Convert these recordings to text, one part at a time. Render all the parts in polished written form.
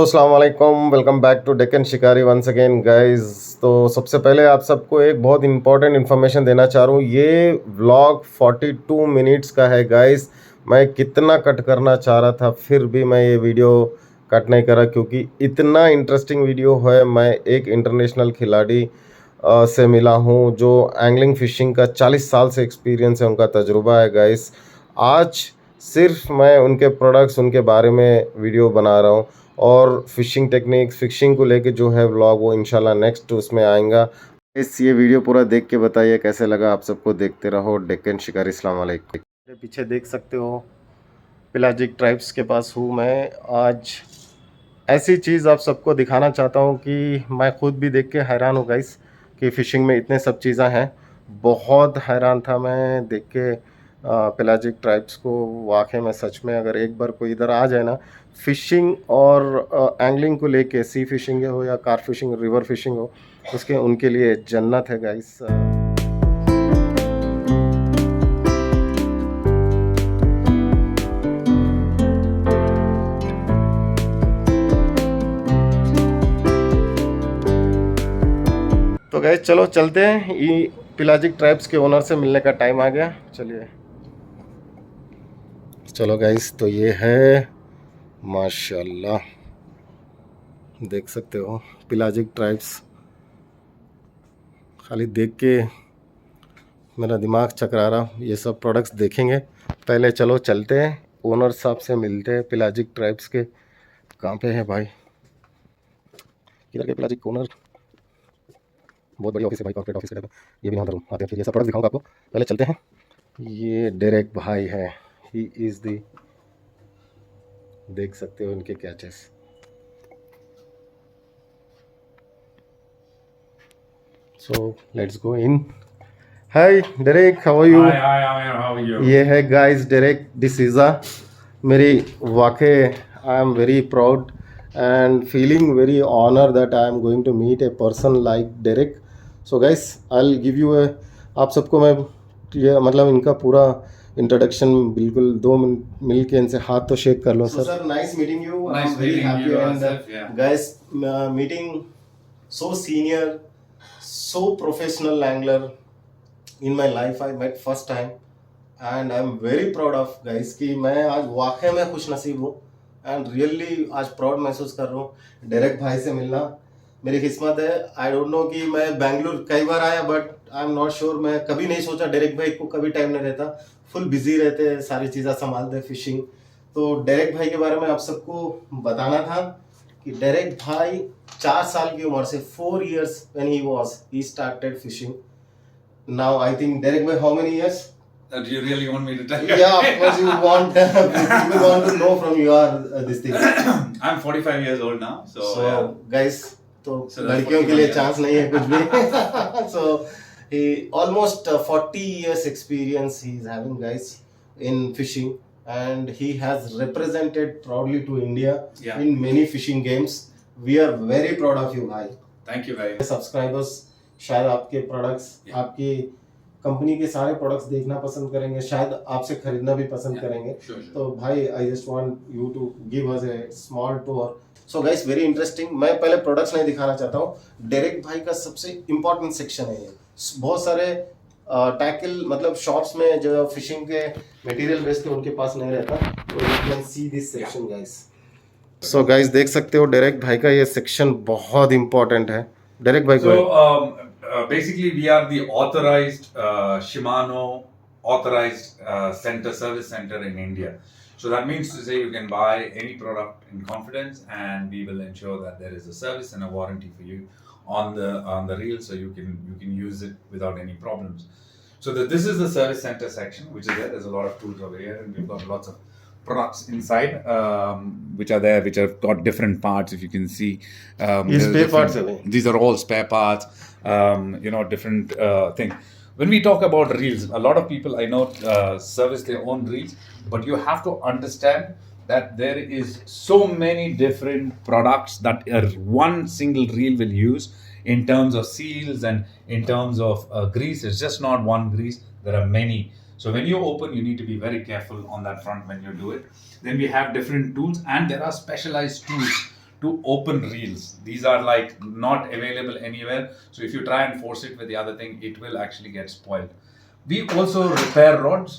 अस्सलाम वालेकुम, welcome back to Deccan शिकारी वंस अगेन गाइस। तो सबसे पहले आप सबको एक बहुत इंपॉर्टेंट इन्फॉर्मेशन देना चाह रहा हूँ। ये व्लॉग 42 मिनट्स का है गाइस। मैं कितना कट करना चाह रहा था, फिर भी मैं ये वीडियो कट नहीं करा क्योंकि इतना इंटरेस्टिंग वीडियो है। मैं एक इंटरनेशनल खिलाड़ी से मिला हूँ जो एंगलिंग फ़िशिंग का 40 साल से एक्सपीरियंस है, उनका तजुर्बा है गाइस। आज सिर्फ मैं उनके प्रोडक्ट्स, उनके बारे में वीडियो बना रहा हूँ और फ़िशिंग टेक्निक्स, फ़िशिंग को लेके जो है व्लॉग वो इंशाल्लाह नेक्स्ट उसमें आएगा। ये वीडियो पूरा देख के बताइए कैसे लगा आप सबको। देखते रहो डेक्कन शिकारी। अस्सलाम वालेकुम। मेरे पीछे देख सकते हो पेलाजिक ट्राइब्स के पास हूँ मैं। आज ऐसी चीज़ आप सबको दिखाना चाहता हूँ कि मैं ख़ुद भी देख के हैरान हूँ गाइस कि फ़िशिंग में इतने सब चीज़ें हैं। बहुत हैरान था मैं देख के पेलाजिक ट्राइब्स को। वाकई में सच में अगर एक बार कोई इधर आ जाए ना, फ़िशिंग और एंगलिंग को लेके, सी फ़िशिंग हो या कार फ़िशिंग, रिवर फ़िशिंग हो, उसके उनके लिए जन्नत है गाइस। तो गाइस चलो चलते हैं, ये पेलाजिक ट्राइब्स के ओनर से मिलने का टाइम आ गया। चलिए चलो गाइस। तो ये है माशाल्लाह, देख सकते हो पेलाजिक ट्राइब्स। खाली देख के मेरा दिमाग चकरा रहा। ये सब प्रोडक्ट्स देखेंगे, पहले चलो चलते हैं ओनर साहब से मिलते हैं पेलाजिक ट्राइब्स के। कहाँ पे है भाई, किधर के पेलाजिक ओनर? बहुत बड़ी ऑफिस है भाई, कॉर्पोरेट ऑफिस है। ये भी यहाँ पर आते हैं, फिर ये सब प्रोडक्ट दिखाऊंगा आपको। पहले चलते हैं। ये डेरेक भाई है, ही इज़ दी, देख सकते हो इनके catches. So let's go in. Hi Derek, how are you? Hi, Amir. How are you? ये है गाइस डेरेक डिसीज़ा। मेरी वाकई आई am very proud and feeling very honored that I am going to meet a person like Derek. So guys, I'll give you a, आप सबको मैं ये मतलब इनका पूरा इंट्रोडक्शन बिल्कुल 2 मिनट मिल के इनसे हाथ तो शेक कर लो। Sir nice meeting you, I am very happy and guys meeting so senior, so professional angler in my life. I met first time and I am very proud of guys कि मैं आज वाकई में खुश नसीब हूँ एंड रियली आज proud महसूस कर रहा हूँ। डेरेक भाई से मिलना मेरी किस्मत है। आई डोंट नो कि मैं बेंगलुरु कई बार आया, but I am not sure. मैं कभी नहीं सोचा डेरेक भाई को कभी टाइम नहीं रहता, फुल बिजी रहते, सारी चीज़ें संभालते फिशिंग। तो डेरेक भाई के बारे में आप सबको बताना था कि डेरेक भाई 4 साल की उम्र से 4 years when he started fishing. Now I think Derek भाई, how many years? Do you really want me to tell you? Yeah, of course you want. People want to know from your this thing. I'm 45 years old now, so yeah. Guys, तो So लड़कियों के लिए chance नहीं है कुछ भी। So he almost 40 years experience he is having guys in fishing, and he has represented proudly to India in many fishing games. We are very proud of you bhai. Thank you very much. Subscribers शायद आपके products, आपकी company के सारे products देखना पसंद करेंगे, शायद आपसे खरीदना भी पसंद करेंगे। Sure. तो भाई I just want you to give us a small tour. So guys very interesting. मैं पहले प्रोडक्ट्स नहीं दिखाना चाहता हूँ। डेरेक भाई का सबसे इम्पोर्टेंट सेक्शन है ये। बहुत सारे टैकल मतलब शॉप्स में जो फिशिंग के मटेरियल बेचते हैं उनके पास नहीं रहता। तो you can see this section guys. So guys देख सकते हो डेरेक भाई का ये सेक्शन बहुत इम्पोर्टेंट है। डेरेक भाई So basically, we are the authorized Shimano authorized service center in India. So that means to say you can buy any product in confidence, and we will ensure that there is a service and a warranty for you on the reel, so you can use it without any problems. So this is the service center section, which is there. There's a lot of tools over here, and we've got lots of products inside, which are there, which have got different parts. If you can see, spare parts are these are all spare parts. Different thing. When we talk about reels, a lot of people I know service their own reels, but you have to understand that there is so many different products that one single reel will use in terms of seals and in terms of grease. It's just not one grease. There are many. So when you open, you need to be very careful on that front when you do it. Then we have different tools, and there are specialized tools to open reels. These are like not available anywhere. So if you try and force it with the other thing, it will actually get spoiled. We also repair rods.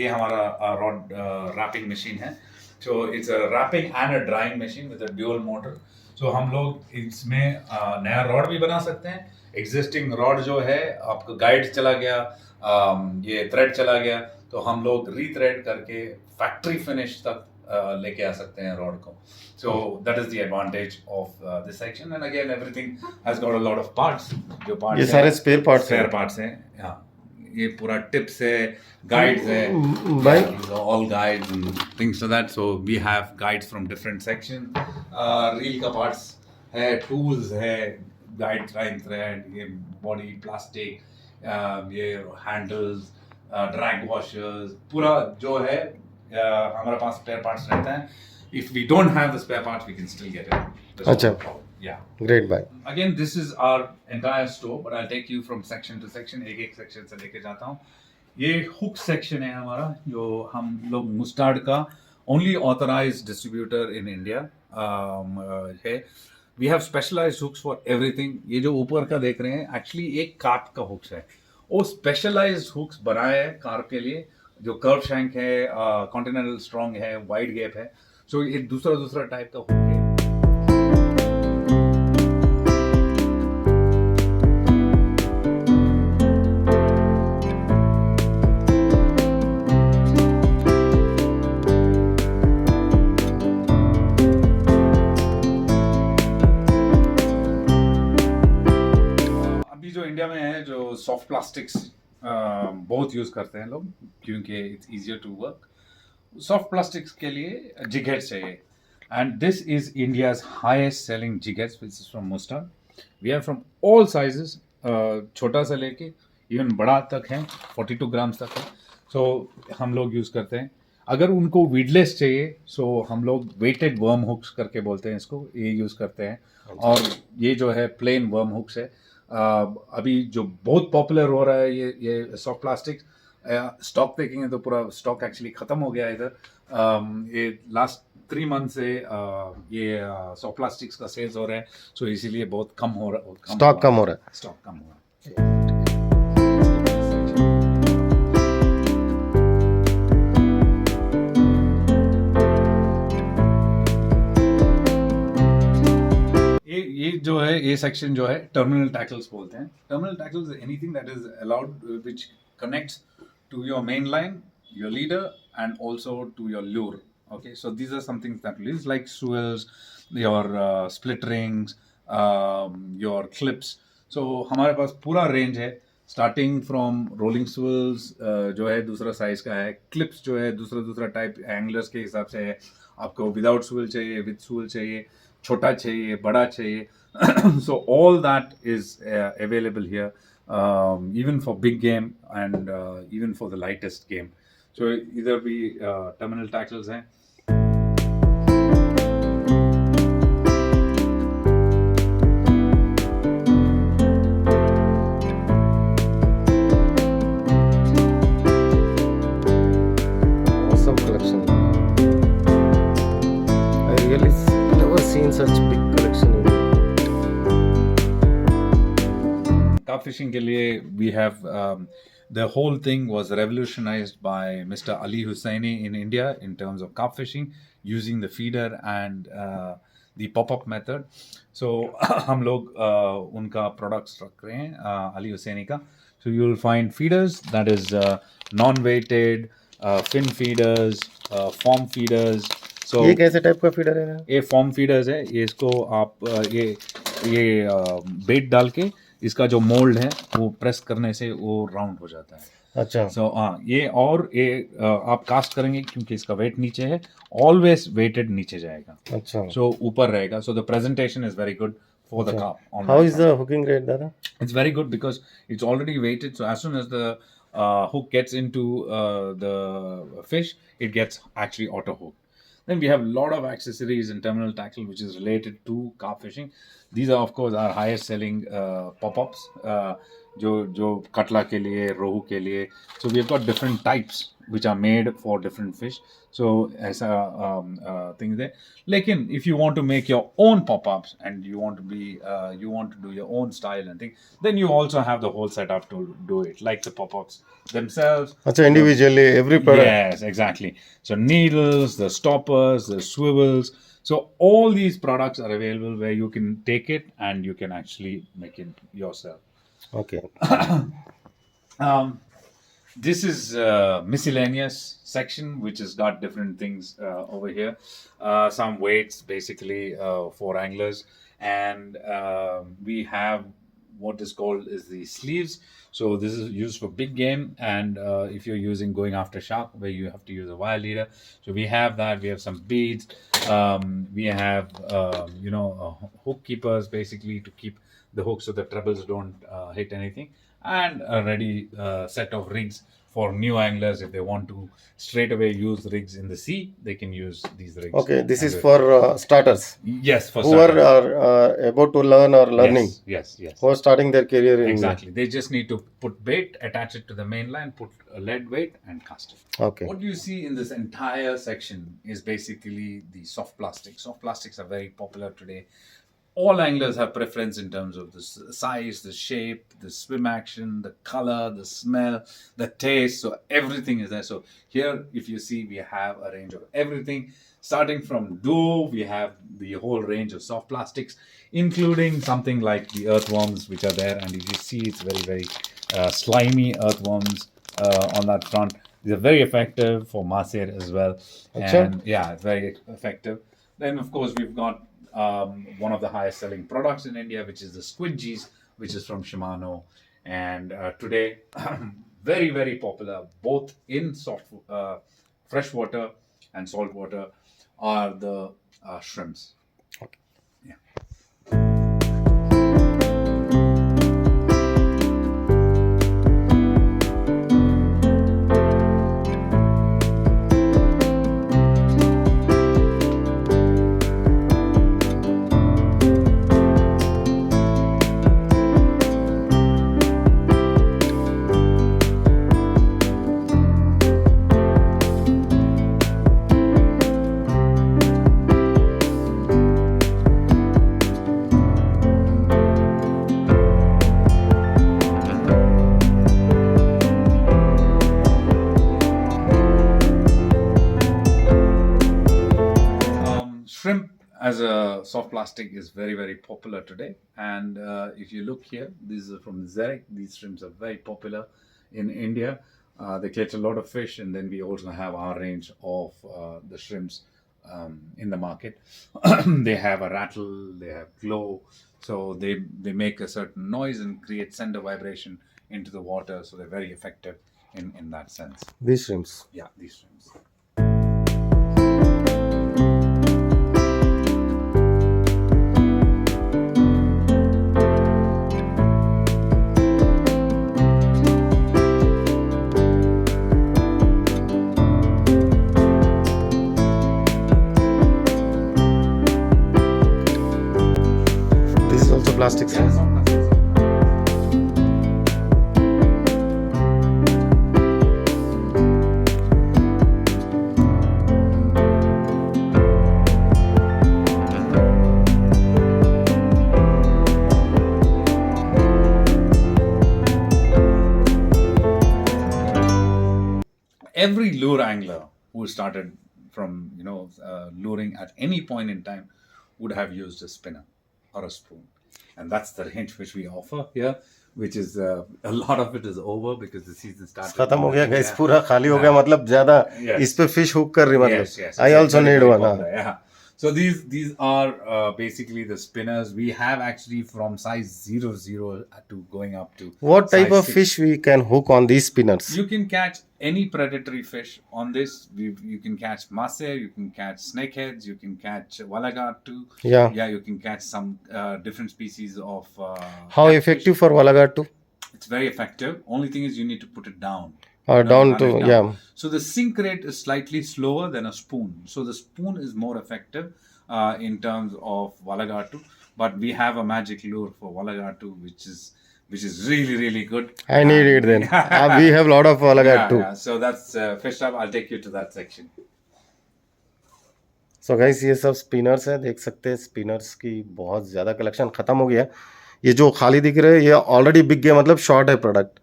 ये हमारा rod wrapping machine है. So it's a wrapping and a drying machine with a dual motor. So हम लोग इसमें नया rod भी बना सकते हैं. एग्जिस्टिंग रॉड जो है आपका गाइड चला गया, ये थ्रेड चला गया, तो हम लोग रीथ्रेड करके फैक्ट्री फिनिश तक लेके आ सकते हैं रॉड को. So that is the advantage of this section. And again, everything has got a lot of parts. जो parts ये सारे spare parts हैं. हाँ, ये पूरा tips है, guides है, all guides and things like that. So we have guides from different sections. Reel का parts है, tools है, guide trying thread, ये body plastic, ये handles, drag washers, पूरा जो है हमारे पास spare parts रहते हैं. If we don't have the spare parts, we can still get it. अच्छा. Yeah. Great, bye. Again, this is our entire store, but I'll take you from section to section. एक section से लेके जाता हूँ. ये hook section है हमारा, जो हम लोग मुस्टार्ड का only authorized distributor in India है. We have specialized hooks for everything. ये जो ऊपर का देख रहे हैं, actually एक कार्प का hooks है. वो specialized hooks बनाया है कार्प के लिए, जो curve shank है, continental strong है, wide gap है. So ये दूसरा टाइप का hook है. इंडिया में है जो सॉफ्ट प्लास्टिक्स बहुत यूज करते हैं लोग, क्योंकि it's easier to work. Soft plastics के लिए जिग हेड्स चाहिए, and this is India's highest selling jig heads, which is from Mustad. We are from all sizes, छोटा से लेके इवन बड़ा तक है, 42 ग्राम्स तक है. सो हम लोग यूज करते हैं. अगर उनको वीडलेस चाहिए, सो हम लोग वेटेड वर्म हुक्स करके बोलते हैं इसको, ये यूज करते हैं. और ये जो है प्लेन वर्म हुक्स है. अभी जो बहुत पॉपुलर हो रहा है ये सॉफ्ट प्लास्टिक. स्टॉक देखेंगे तो पूरा स्टॉक एक्चुअली ख़त्म हो गया है इधर. ये लास्ट 3 मंथ से ये सॉफ्ट प्लास्टिक्स का सेल्स हो रहा है. सो इसीलिए बहुत कम हो रहा है, स्टॉक कम हो रहा है. ये जो है ये सेक्शन जो है टर्मिनल टैकल्स बोलते हैं. Terminal tackles is anything that is allowed which connects to your main line, your leader and also to your lure. Okay, so these are some things that we use, like swivels, your split rings, your clips. So हमारे पास पूरा range है, starting from rolling स्विल्स जो है दूसरा size का है, clips जो है दूसरा टाइप एंगलर्स के हिसाब से है. आपको विदाउट स्विल चाहिए, विद स्विल चाहिए, छोटा चाहिए, बड़ा चाहिए. So all that is available here, even for big game and even for the lightest game. So either भी terminal tackles हैं. Awesome collection. I really never seen such big collection. Carp fishing के लिए we have the whole thing was revolutionized by Mr. Ali Hussaini in India in terms of carp fishing, using the feeder and the pop-up method. So हम लोग उनका products रख रहे हैं, Ali Hussaini का. So you will find feeders that is non-weighted, fin feeders, form feeders. So ये कैसे type का फीडर है? ये फॉर्म फीडर्स है. ये इसको आप ये बेट डाल के इसका जो मोल्ड है वो प्रेस करने से वो राउंड हो जाता है. अच्छा. सो ये और ये आप कास्ट करेंगे क्योंकि इसका वेट नीचे है, ऑलवेज वेटेड नीचे जाएगा. अच्छा. सो ऊपर रहेगा. So the presentation is very good for the carp. How is the hooking rate, Dada? It's very good because it's already weighted. So as soon as the hook gets into the fish, it gets actually auto hooked. Then we have a lot of accessories and terminal tackle which is related to carp fishing. These are of course our highest selling pop-ups. जो कटला के लिए, रोहू के लिए. So we have got different types which are made for different fish. So as a thing there. Like if you want to make your own pop-ups and you want to be you want to do your own style and thing, then you also have the whole setup to do it, like the pop-ups themselves. अच्छा, individually every product. Yes, exactly. So needles, the stoppers, the swivels. So all these products are available where you can take it and you can actually make it yourself. Okay. This is miscellaneous section, which has got different things over here. Some weights, basically for anglers, and we have what is called is the sleeves. So this is used for big game, and if you're using going after shark, where you have to use a wire leader. So we have that. We have some beads. We have hook keepers, basically to keep the hook so the trebles don't hit anything, and a ready set of rigs for new anglers. If they want to straight away use rigs in the sea, they can use these rigs. Okay, this is for starters. Yes, for Who starters. are about to learn or learning. Yes. Who are starting their career in. Exactly. They just need to put bait, attach it to the main line, put a lead weight, and cast it. Okay. What you see in this entire section is basically the soft plastic. Soft plastics are very popular today. All anglers have preference in terms of the size, the shape, the swim action, the color, the smell, the taste. So everything is there. So here, if you see, we have a range of everything. Starting from duo, we have the whole range of soft plastics, including something like the earthworms, which are there. And if you see, it's very, very slimy earthworms on that front. These are very effective for Marseille as well. And yeah, it's very effective. Then, of course, we've got one of the highest selling products in India, which is the squidgies, which is from Shimano. And today, very, very popular, both in soft, freshwater and saltwater, are the shrimps. Okay. Yeah. Shrimp as a soft plastic is very, very popular today. And if you look here, these are from Zerek. These shrimps are very popular in India. They catch a lot of fish, and then we also have our range of the shrimps in the market. They have a rattle, they have glow, so they make a certain noise and create send a vibration into the water. So they're very effective in that sense. These shrimps. Yeah, these shrimps. This is also plastic. Yeah, soft plastics. Every lure angler who started from luring at any point in time would have used a spinner or a spoon, and that's the range which we offer here, which is a lot of it is over because the season started. खत्म हो गया guys, पूरा खाली हो गया, मतलब ज्यादा इस पे फिश हुक कर रही, मतलब I also need one. Yeah. So these are basically the spinners. We have actually from size 00 to going up to. What type size of 6. fish we can hook on these spinners? You can catch any predatory fish on this. You can catch maser, you can catch snakeheads, you can catch walagatu. Yeah. Yeah, you can catch some different species of. How catfish. effective for walagatu? It's very effective. Only thing is you need to put it down. Down run to it down. yeah. So the sink rate is slightly slower than a spoon. So the spoon is more effective in terms of walagatu. But we have a magic lure for walagatu, which is which is really, really good. I need it then. We have lot of Valagat too. Yeah. So that's fish trap. I'll take you to that section. So guys ये सब spinners है, देख सकते हैं spinners की बहुत ज़्यादा collection ख़त्म हो गया। ये जो खाली दिख रहे हैं ये ऑलरेडी बिक गया, मतलब शॉर्ट है प्रोडक्ट।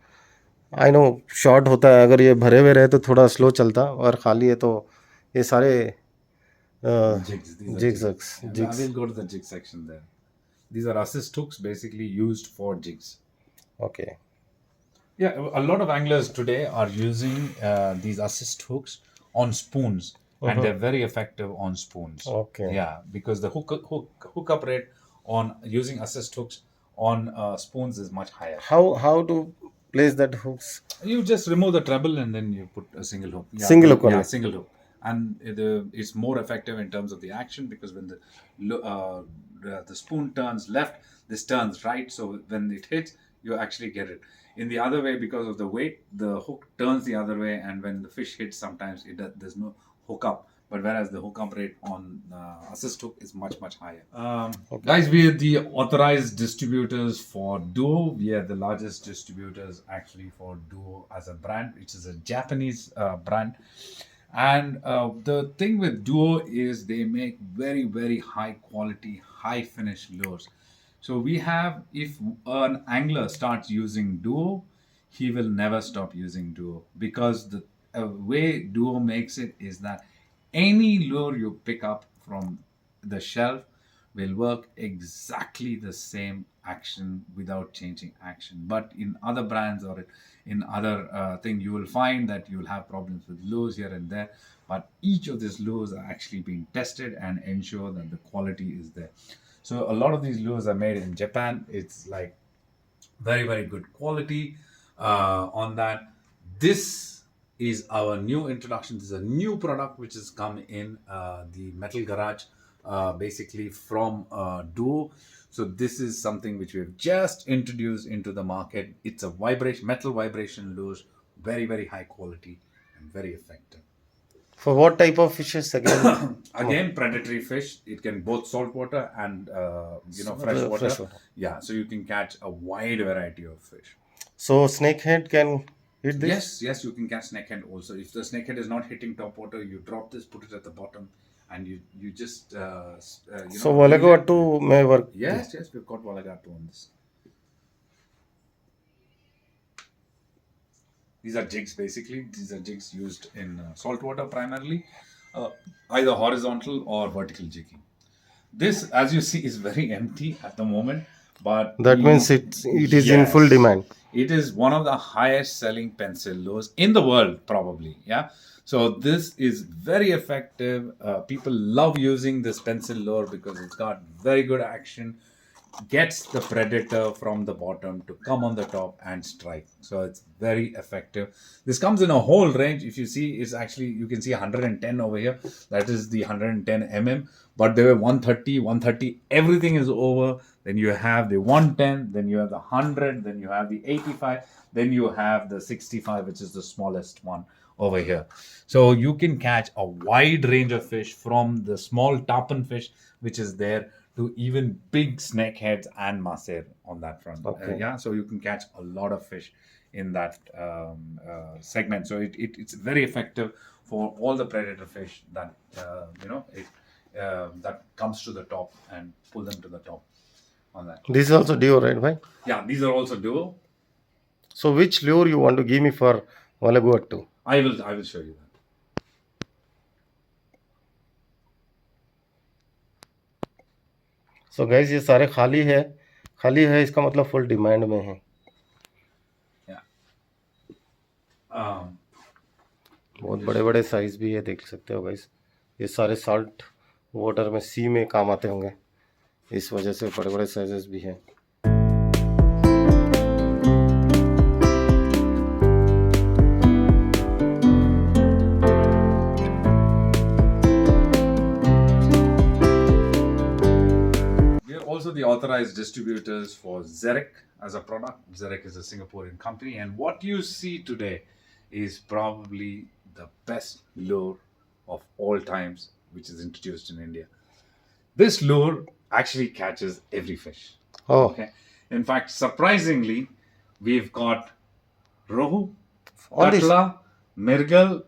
आई नो शॉर्ट होता है, अगर ये भरे हुए रहे तो थोड़ा स्लो चलता, और खाली है तो ये सारे jigs. I will go to the jig section there. These are assist hooks basically used for jigs. Okay. Yeah, a lot of anglers today are using these assist hooks on spoons, and they're very effective on spoons. Okay. Yeah, because the hookup rate on using assist hooks on spoons is much higher. How to place that hooks? You just remove the treble and then you put a single hook. Yeah, Single hook only. Yeah, single hook. And it's more effective in terms of the action, because when the spoon turns left, this turns right. So when it hits, you actually get it. In the other way, because of the weight, the hook turns the other way, and when the fish hits, sometimes there's no hook up. But whereas the hook up rate on assist hook is much, much higher. Okay. Guys, we are the authorized distributors for Duo. We are the largest distributors actually for Duo as a brand, which is a Japanese brand. And the thing with Duo is they make very, very high quality, high finish lures. So we have, if an angler starts using Duo, he will never stop using Duo, because the way Duo makes it is that any lure you pick up from the shelf will work exactly the same action without changing action. But in other brands or in other thing, you will find that you will have problems with lures here and there. But each of these lures are actually being tested and ensure that the quality is there. So a lot of these lures are made in Japan. It's like very, very good quality on that. This is our new introduction. This is a new product which has come in the Metal Garage, basically from Duo. So this is something which we have just introduced into the market. It's a metal vibration lures, very, very high quality and very effective. For what type of fishes again? Again, predatory fish. It can both saltwater and freshwater. Yeah, so you can catch a wide variety of fish. So snakehead can hit this? Yes, you can catch snakehead also. If the snakehead is not hitting top water, you drop this, put it at the bottom, and you just So Valagatu may work. Yes, we've got Valagatu on this. These are jigs basically. These are jigs used in saltwater primarily, either horizontal or vertical jigging. This, as you see, is very empty at the moment, but that means it is in full demand. It is one of the highest selling pencil lures in the world, probably. Yeah. So this is very effective. People love using this pencil lure because it's got very good action, gets the predator from the bottom to come on the top and strike. So it's very effective. This comes in a whole range. If you see, it's actually, you can see 110 over here. That is the 110 mm. But there were 130, 130. Everything is over. Then you have the 110. Then you have the 100. Then you have the 85. Then you have the 65, which is the smallest one over here. So you can catch a wide range of fish, from the small tarpon fish, which is there, to even big snakeheads and maser on that front. Okay. So you can catch a lot of fish in that segment. So it's very effective for all the predator fish that that comes to the top and pull them to the top on that. This is also Duo, right, bhai? Yeah, these are also Duo. So which lure you want to give me for Valaguattu? I will show you that. So guys ये सारे खाली है, इसका मतलब full demand में है। बहुत बड़े बड़े साइज भी है, देख सकते हो गाइस। ये सारे साल्ट वाटर में, सी में काम आते होंगे, इस वजह से बड़े बड़े साइजेस भी हैं। Also the authorized distributors for Zerek as a product. Zerek is a Singaporean company, and what you see today is probably the best lure of all times, which is introduced in India. This lure actually catches every fish. Oh. Okay. In fact, surprisingly, we've got rohu, On this. katla, mirgal,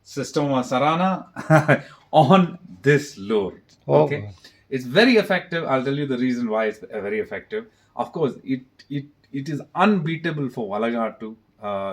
systema sarana on this lure. Oh, Okay, it's very effective. I'll tell you the reason why it's very effective. Of course, it is unbeatable for Walagatu.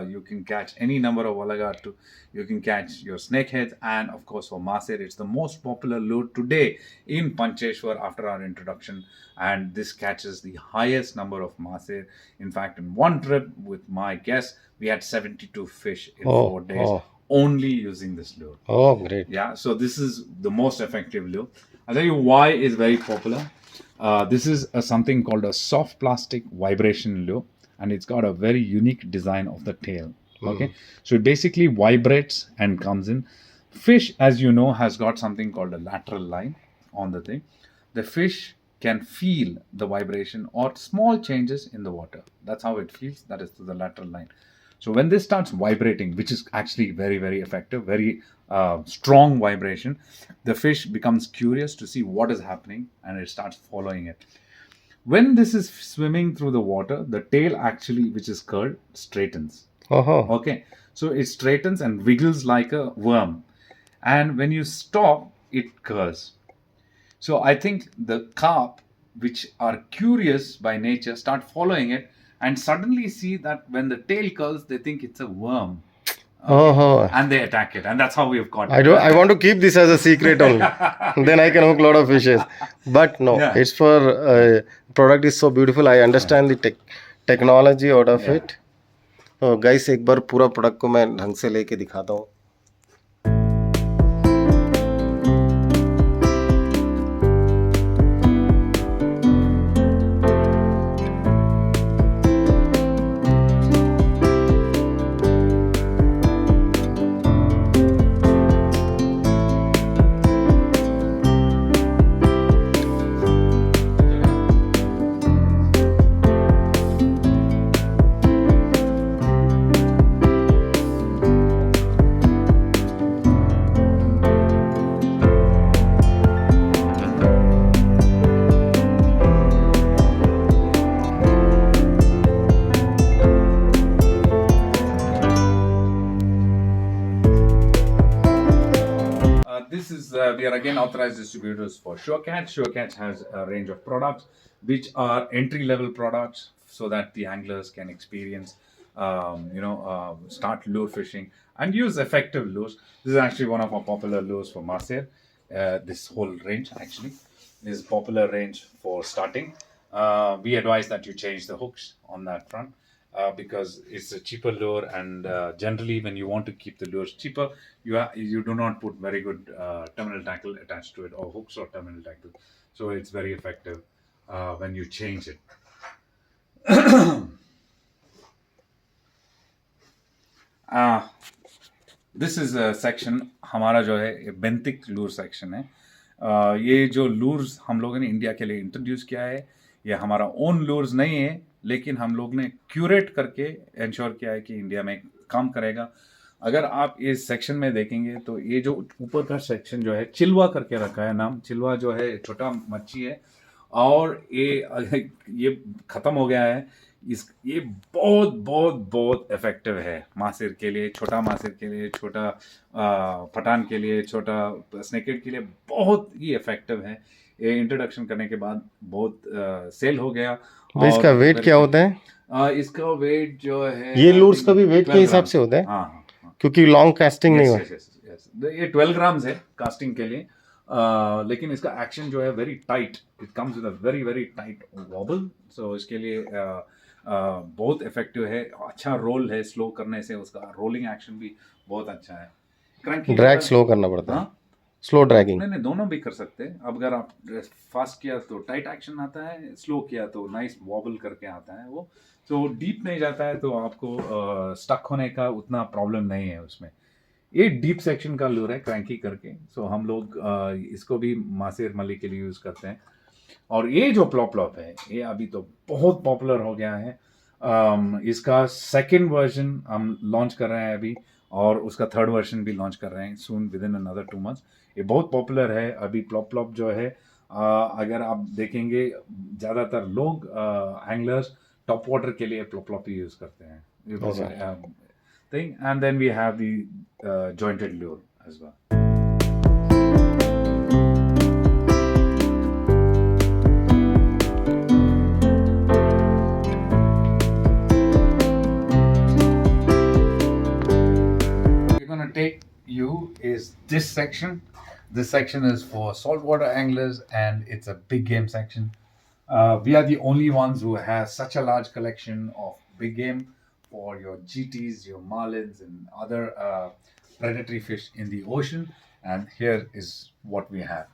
You can catch any number of Walagatu. You can catch your snakeheads, and of course for Maser, it's the most popular lure today in Pancheshwar after our introduction. And this catches the highest number of Maser. In fact, in one trip with my guests, we had 72 fish in Oh, 4 days oh. only using this lure. Oh, great. Yeah, so this is the most effective lure. I'll tell you why it's very popular. This is something called a soft plastic vibration lure, and it's got a very unique design of the tail. Okay, so it basically vibrates and comes in. Fish, as you know, has got something called a lateral line on the thing. The fish can feel the vibration or small changes in the water. That's how it feels. That is to the lateral line. So when this starts vibrating, which is actually very, very effective, very strong vibration, the fish becomes curious to see what is happening and it starts following it. When this is swimming through the water, the tail actually, which is curled, straightens. Oh, Okay, so it straightens and wiggles like a worm. And when you stop, it curls. So I think the carp, which are curious by nature, start following it and suddenly see that when the tail curls, they think it's a worm. oh. And they attack it. And that's how we've caught I don't. I want to keep this as a secret only. Then I can hook a lot of fishes. But no, Yeah. it's for product is so beautiful. I understand the technology out of Yeah. it. Guys एक बार पूरा product को मैं ढंग से लेके दिखाता हूँ. This is we are again authorized distributors for SureCatch. SureCatch has a range of products which are entry level products so that the anglers can experience, start lure fishing and use effective lures. This is actually one of our popular lures for Marseille. This whole range actually is popular range for starting. We advise that you change the hooks on that front. Because it's a cheaper lure, and generally when you want to keep the lures cheaper, you do not put very good terminal tackle attached to it, or hooks or terminal tackle. So it's very effective when you change it. This is section हमारा जो है बेंतिक लूर section है. ये जो लूर्स हम लोगों ने India के लिए इंट्रोड्यूस किया है, ये हमारा ओन लूर्स नहीं है, लेकिन हम लोग ने क्यूरेट करके इंश्योर किया है कि इंडिया में काम करेगा. अगर आप इस सेक्शन में देखेंगे तो ये जो ऊपर का सेक्शन जो है चिलवा करके रखा है नाम. चिलवा जो है छोटा मच्छी है और ये खत्म हो गया है. ये बहुत बहुत बहुत इफेक्टिव है मासिर के लिए, छोटा मासिर के लिए, छोटा पठान के लिए, छोटा स्नेकेड के लिए बहुत ही इफेक्टिव है. ये इंट्रोडक्शन करने के बाद बहुत सेल हो गया. इसका वेट क्या होता है? इसका वेट जो है, ये लूर्स का भी वेट के हिसाब से होता है. हाँ, क्योंकि लॉन्ग कास्टिंग नहीं हुआ. ये 12 ग्राम्स है कास्टिंग के लिए. लेकिन इसका एक्शन जो है very tight. It comes with a very very tight wobble. So इसके लिए बहुत इफेक्टिव है. अच्छा रोल है, स्लो करने से उसका रोलिंग एक्शन भी बहुत अच्छा है. ड्रैग स्लो करना पड़ता है. स्लो ड्रैगिंग नहीं, दोनों भी कर सकते हैं. अब अगर आप फास्ट किया तो टाइट एक्शन आता है, स्लो किया तो नाइस वॉबल करके आता है वो. तो डीप नहीं जाता है तो आपको स्टक होने का उतना प्रॉब्लम नहीं है उसमें. ये डीप सेक्शन का लूर है क्रैंकी करके. सो हम लोग इसको भी मासिर मली के लिए यूज़ करते हैं. और ये जो प्लॉप है ये अभी तो बहुत पॉपुलर हो गया है. इसका सेकेंड वर्जन हम लॉन्च कर रहे हैं अभी, और उसका थर्ड वर्जन भी लॉन्च कर रहे हैं soon with in another 2 months. ये बहुत पॉपुलर है अभी. प्लॉप जो है अगर आप देखेंगे ज़्यादातर लोग एंगलर्स टॉप वाटर के लिए फ्लॉपी यूज करते हैं thing, and then we have the jointed lure as well. We're gonna take you is this section. This section is for saltwater anglers, and it's a big game section. We are the only ones who have such a large collection of big game for your GTs, your marlins, and other predatory fish in the ocean. And here is what we have: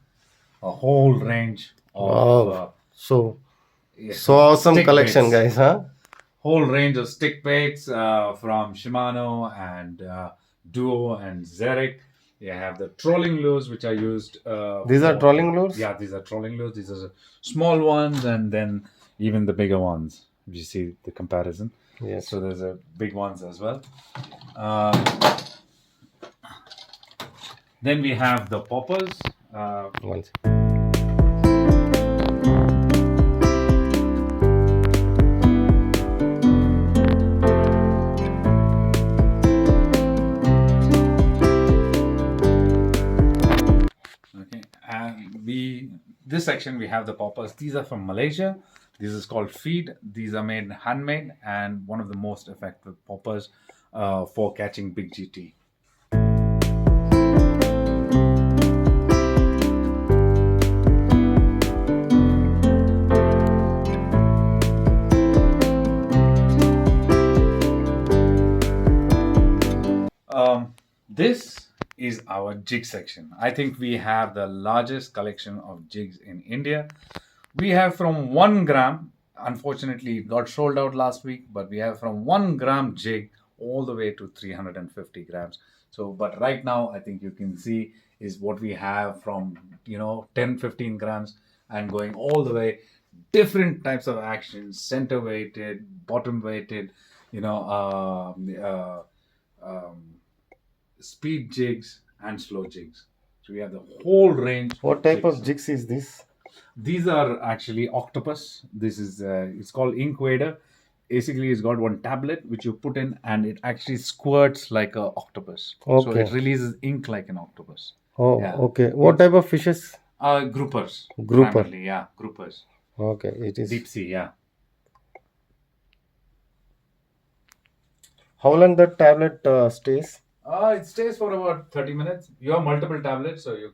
a whole range of Wow. So yes, so awesome stick collection, baits. guys, huh? Whole range of stick baits from Shimano and Duo and Zerek. You have the trolling lures, which are used. These are trolling lures? Yeah, these are trolling lures. These are small ones, and then even the bigger ones. If you see the comparison. Yes. So there's a big ones as well. Uh, then we have the poppers. Once. Okay, and this section we have the poppers. These are from Malaysia. This is called feed. These are made handmade and one of the most effective poppers for catching big GT. This is our jig section. I think we have the largest collection of jigs in India. We have from 1 gram, unfortunately it got sold out last week, but we have from 1 gram jig all the way to 350 grams. So, but right now I think you can see is what we have from 10, 15 grams and going all the way, different types of actions, center weighted, bottom weighted, speed jigs and slow jigs. So we have the whole range. What type of jigs is this? These are actually octopus. This is it's called ink wader. Basically, it's got one tablet which you put in, and it actually squirts like a octopus. So Okay. it releases ink like an octopus. Oh, Yeah. okay. What type of fishes? Groupers. Grouper. Primarily, yeah, groupers. Okay, it is. Deep sea, yeah. How long that tablet stays? It stays for about 30 minutes. You have multiple tablets, so you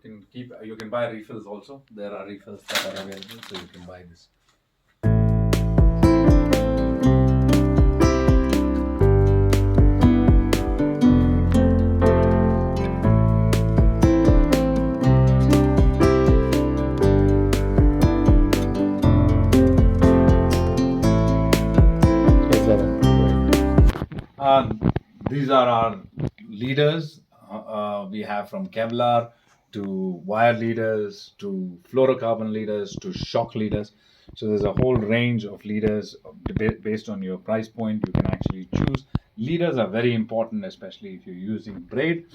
can buy refills also. There are refills that are available, so you can buy this. Is that These are our leaders. We have from Kevlar to wire leaders to fluorocarbon leaders to shock leaders. So there's a whole range of leaders based on your price point. You can actually choose. Leaders are very important, especially if you're using braid,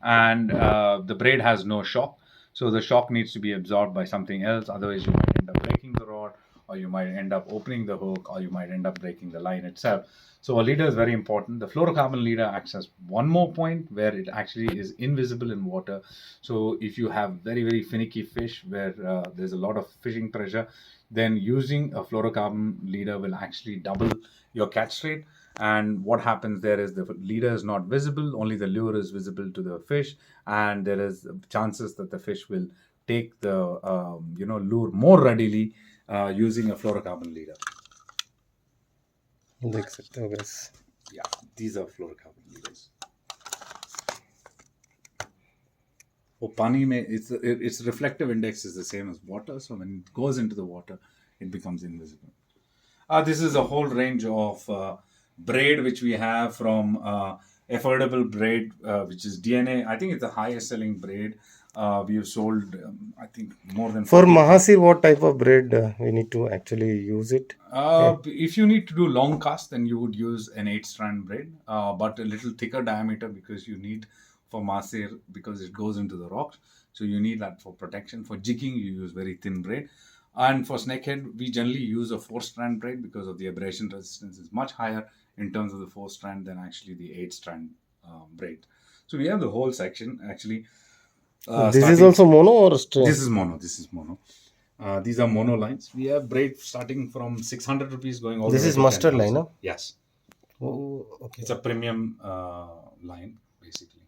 and the braid has no shock. So the shock needs to be absorbed by something else. Otherwise, you might end up breaking the rod, or you might end up opening the hook, or you might end up breaking the line itself. So a leader is very important. The fluorocarbon leader acts as one more point where it actually is invisible in water. So if you have very, very finicky fish where there's a lot of fishing pressure, then using a fluorocarbon leader will actually double your catch rate. And what happens there is the leader is not visible, only the lure is visible to the fish, and there is chances that the fish will take the lure more readily using a fluorocarbon leader. देख सकते हो guys. Yeah, these are fluorocarbon leaders. Oh, pani mein, its reflective index is the same as water, so when it goes into the water, it becomes invisible. This is a whole range of braid which we have from affordable braid, which is DNA. I think it's the highest selling braid. We have sold, I think, more than For 40. Mahasir, what type of braid we need to actually use it? If you need to do long cast, then you would use an 8-strand braid, but a little thicker diameter because you need for Mahasir because it goes into the rocks. So you need that for protection. For jigging, you use very thin braid. And for snakehead, we generally use a 4-strand braid because of the abrasion resistance is much higher in terms of the 4-strand than actually the 8-strand braid. So we have the whole section actually. This is also mono or strand? This is mono. This is mono. These are mono lines. We have braid starting from 600 rupees going all the way to This is mustard 10,000. line, huh? Yes. Oh, okay. It's a premium line, basically.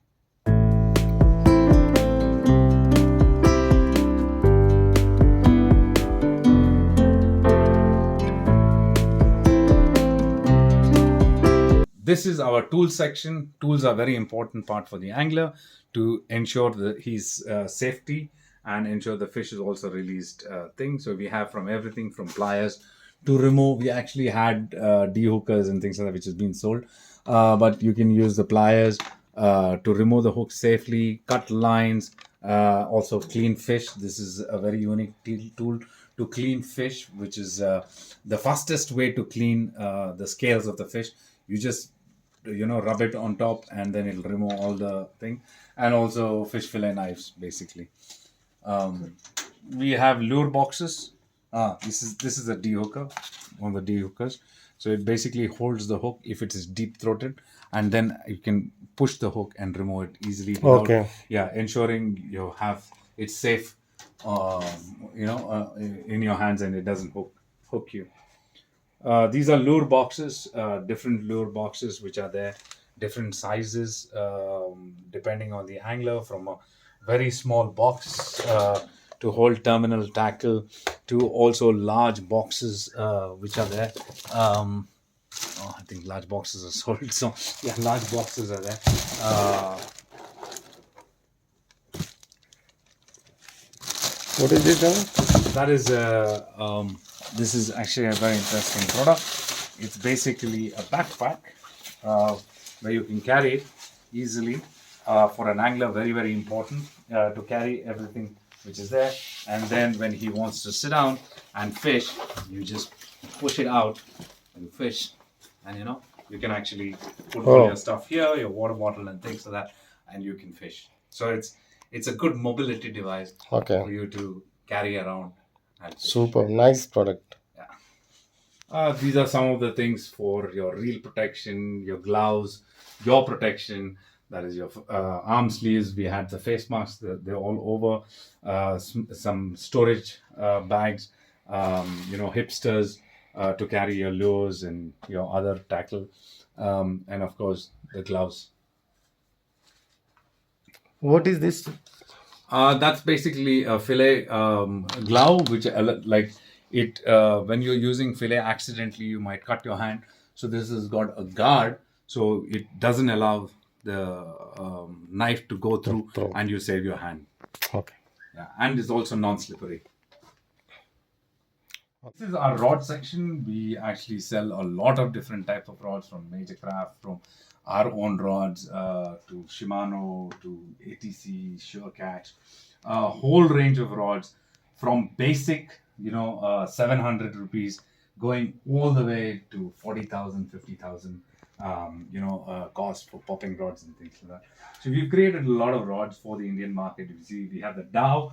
This is our tool section. Tools are very important part for the angler to ensure his safety and ensure the fish is also released thing. So we have from everything from pliers to remove. We actually had de-hookers and things like that which has been sold. But you can use the pliers to remove the hook safely, cut lines, also clean fish. This is a very unique tool to clean fish, which is the fastest way to clean the scales of the fish. You just rub it on top and then it'll remove all the thing. And also fish fillet knives, basically. We have lure boxes. This is a de-hooker, one of the de-hookers. So it basically holds the hook if it is deep throated, and then you can push the hook and remove it easily without, ensuring you have it safe, in your hands and it doesn't hook you. These are lure boxes, different lure boxes which are there, different sizes depending on the angler, from a very small box to hold terminal tackle to also large boxes which are there. I think large boxes are sold. So yeah, large boxes are there. What is it? That is this is actually a very interesting product. It's basically a backpack where you can carry it easily. For an angler, very, very important to carry everything which is there. And then when he wants to sit down and fish, you just push it out and you fish. And you can actually put all your stuff here, your water bottle and things like that, and you can fish. So it's a good mobility device for you to carry around. Super nice product. Yeah. These are some of the things for your reel protection, your gloves, your protection. That is your arm sleeves. We had the face masks. They're all over. Some storage bags. Hipsters to carry your lures and your other tackle. And of course, the gloves. What is this? That's basically a fillet glove, which when you're using fillet accidentally, you might cut your hand. So this has got a guard, so it doesn't allow the knife to go through, and you save your hand. Okay. Yeah, and it's also non-slippery. This is our rod section. We actually sell a lot of different types of rods, from Major Craft, from our own rods to Shimano to ATC, SureCatch, a whole range of rods from basic, 700 rupees going all the way to 40,000, 50,000, cost for popping rods and things like that. So we've created a lot of rods for the Indian market. You see, we have the Dow,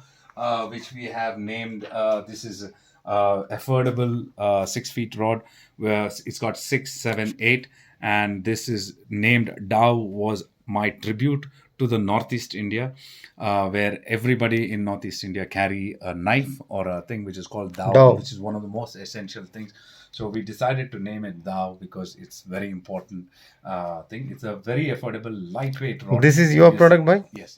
which we have named, this is affordable 6 feet rod, where it's got 6, 7, 8. And this is named Dow, was my tribute to the Northeast India, where everybody in Northeast India carry a knife or a thing which is called Dow, which is one of the most essential things. So we decided to name it Dow because it's very important thing. It's a very affordable, lightweight rod. This is your product, bhai? Yes.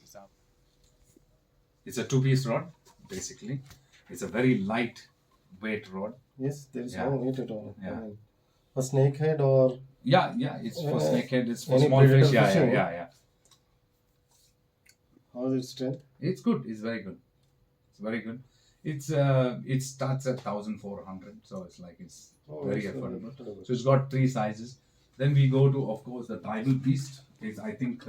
It's a 2-piece rod, basically. It's a very lightweight rod. Yes, there is no weight at all. Yeah. A snakehead or... Yeah, it's for snakehead. It's for small fish. Yeah. How is its strength? It's good. It's very good. It's very good. It starts at 1,400, so it's very affordable. So it's got 3 sizes. Then we go to, of course, the Tribal Beast. Is I think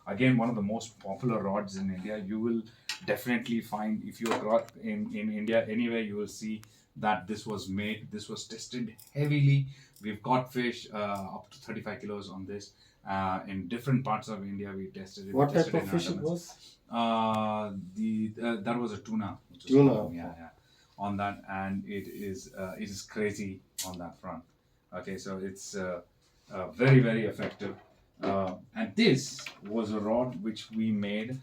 again one of the most popular rods in India. You will definitely find, if you're in India anywhere, you will see that this was tested heavily. We've caught fish up to 35 kilos on this. In different parts of India, we tested it. What type of fish it was? That was a tuna. Tuna. Yeah, on that, and it is crazy on that front. Okay, so it's very effective. And this was a rod which we made.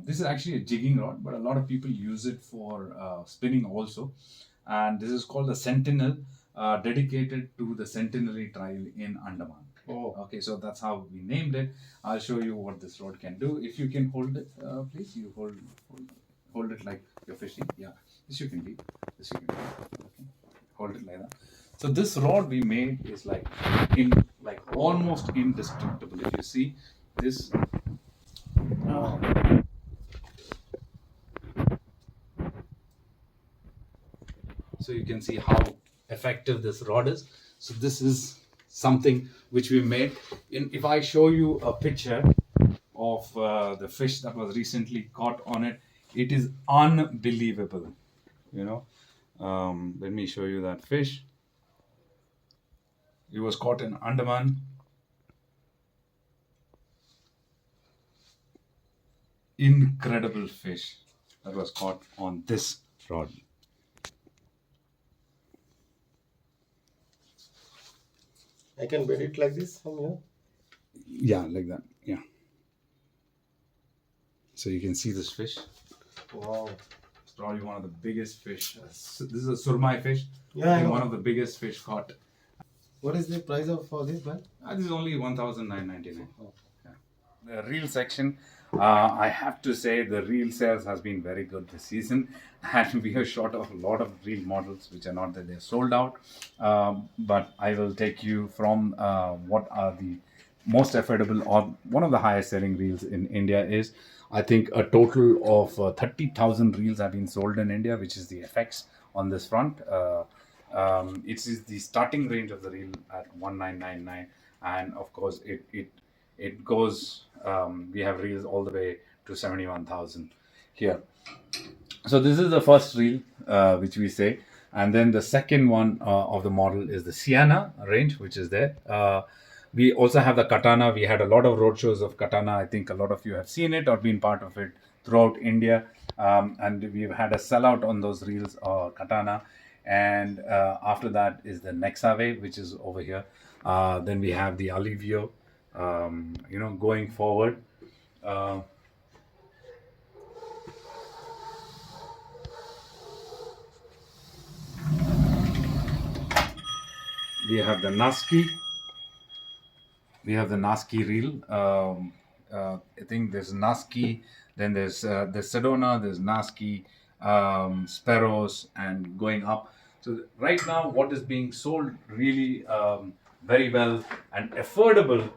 This is actually a jigging rod, but a lot of people use it for spinning also. And this is called the Sentinel, dedicated to the centenary tribe in Andaman. Oh. Okay, so that's how we named it. I'll show you what this rod can do. If you can hold it, please, you hold it like you're fishing. Yeah, this you can do. This you can do. Okay, hold it like that. So this rod we made is like almost indestructible. If you see this, so you can see how effective this rod is. So this is something which we made. If I show you a picture of the fish that was recently caught on it, it is unbelievable. Let me show you that fish. It was caught in Andaman. Incredible fish that was caught on this rod. I can bend it like this from here. Yeah, like that. Yeah. So you can see this fish. Wow. It's probably one of the biggest fish. This is a surmai fish. Yeah, One of the biggest fish caught. What is the price of for this, man? This is only 1,999. Oh. Yeah. The reel section, I have to say the reel sales has been very good this season, and we have shot off a lot of reel models which are not that they're sold out. But I will take you from what are the most affordable or one of the highest selling reels in India is. I think a total of 30,000 reels have been sold in India, which is the FX on this front. It is the starting range of the reel at 1999, and of course it goes. We have reels all the way to 71,000 here. So this is the first reel which we say, and then the second one of the model is the Sienna range, which is there. We also have the Katana. We had a lot of road shows of Katana. I think a lot of you have seen it or been part of it throughout India, and we've had a sellout on those reels Katana. And after that is the Nexave, which is over here. Then we have the Alivio. Going forward. We have the Naski. We have the Naski reel. I think there's Naski, then there's Sedona, there's Naski, Sparrows, and going up. So right now, what is being sold really very well and affordable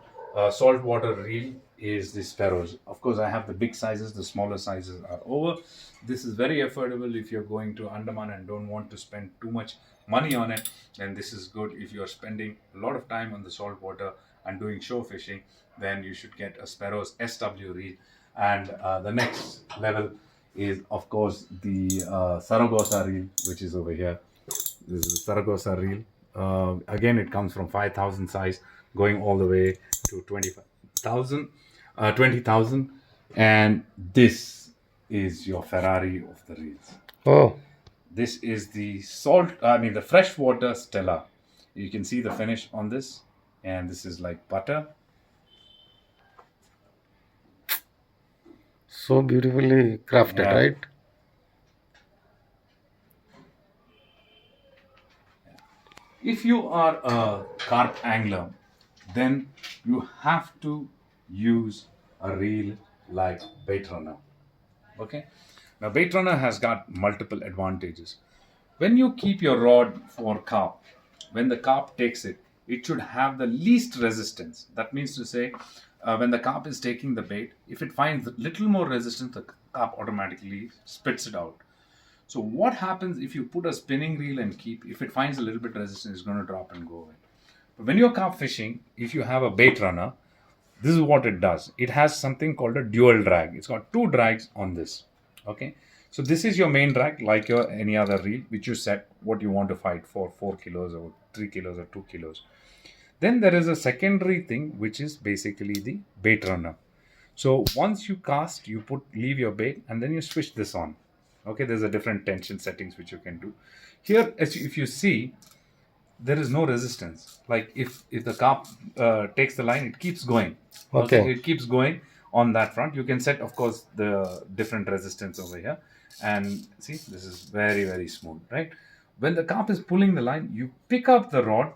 saltwater reel is the Sparrows. Of course, I have the big sizes, the smaller sizes are over. This is very affordable if you're going to Andaman and don't want to spend too much money on it. Then this is good if you're spending a lot of time on the saltwater and doing shore fishing. Then you should get a Sparrows SW reel. And the next level is, of course, the Saragossa reel, which is over here. This is the Saragossa reel. Again, it comes from 5,000 size going all the way to 20,000. And this is your Ferrari of the reels. Oh. This is the the freshwater Stella. You can see the finish on this, and this is like butter. So beautifully crafted, Yeah. right? If you are a carp angler, then you have to use a reel like Bait Runner. Okay. Now, Bait Runner has got multiple advantages. When you keep your rod for carp, when the carp takes it, it should have the least resistance. That means to say, when the carp is taking the bait, if it finds little more resistance, the carp automatically spits it out. So what happens if you put a spinning reel and keep, if it finds a little bit resistance, it's going to drop and go away. But when you're carp fishing, if you have a Bait Runner, this is what it does. It has something called a dual drag. It's got two drags on this. Okay. So this is your main drag, like your any other reel, which you set what you want to fight for, 4 kilos or 3 kilos or 2 kilos. Then there is a secondary thing, which is basically the Bait Runner. So once you cast, you leave your bait, and then you switch this on. Okay, there's a different tension settings which you can do. Here, if you see, there is no resistance. Like if the carp takes the line, it keeps going. Okay, Okay. it keeps going on that front. You can set, of course, the different resistance over here, and see, this is very, very smooth, right? When the carp is pulling the line, you pick up the rod,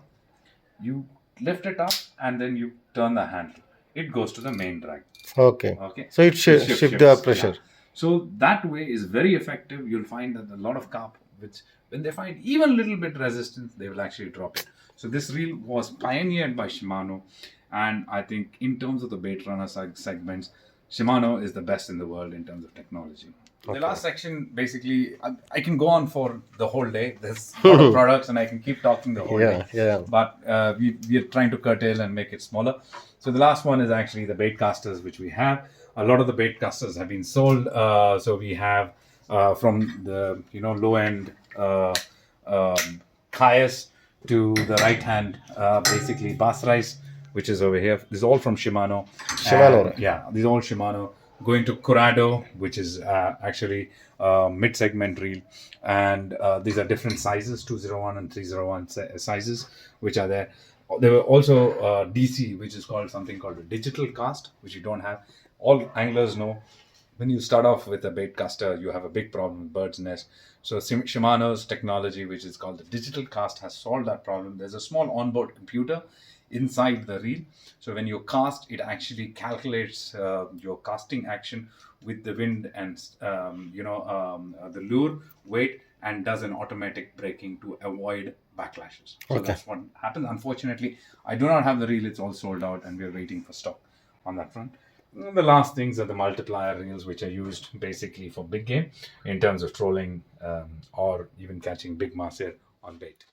you lift it up, and then you turn the handle. It goes to the main drag. Okay. Okay, So it shift the shifts. pressure. Yeah. So that way is very effective. You'll find that a lot of carp, which when they find even a little bit resistance, they will actually drop it. So this reel was pioneered by Shimano, and I think in terms of the bait runner segments, Shimano is the best in the world in terms of technology. Okay. The last section, basically, I can go on for the whole day. There's a lot of products, and I can keep talking the whole day. Yeah. But we are trying to curtail and make it smaller. So the last one is actually the bait casters, which we have. A lot of the bait casters have been sold. So we have from the low end Caius to the right hand, basically bass rice, which is over here. This is all from Shimano. Shimano. And, yeah, these are all Shimano. Going to Curado, which is actually mid-segment reel, and these are different sizes, 201 and 301 sizes, which are there. There were also DC, which is called something called a digital cast, which you don't have. All anglers know when you start off with a bait caster, you have a big problem with bird's nest. So Shimano's technology, which is called the digital cast, has solved that problem. There's a small onboard computer inside the reel. So when you cast, it actually calculates your casting action with the wind and the lure weight, and does an automatic braking to avoid backlashes. So that's what happens. Unfortunately, I do not have the reel. It's all sold out, and we're waiting for stock on that front. The last things are the multiplier reels, which are used basically for big game in terms of trolling or even catching big mass here on bait.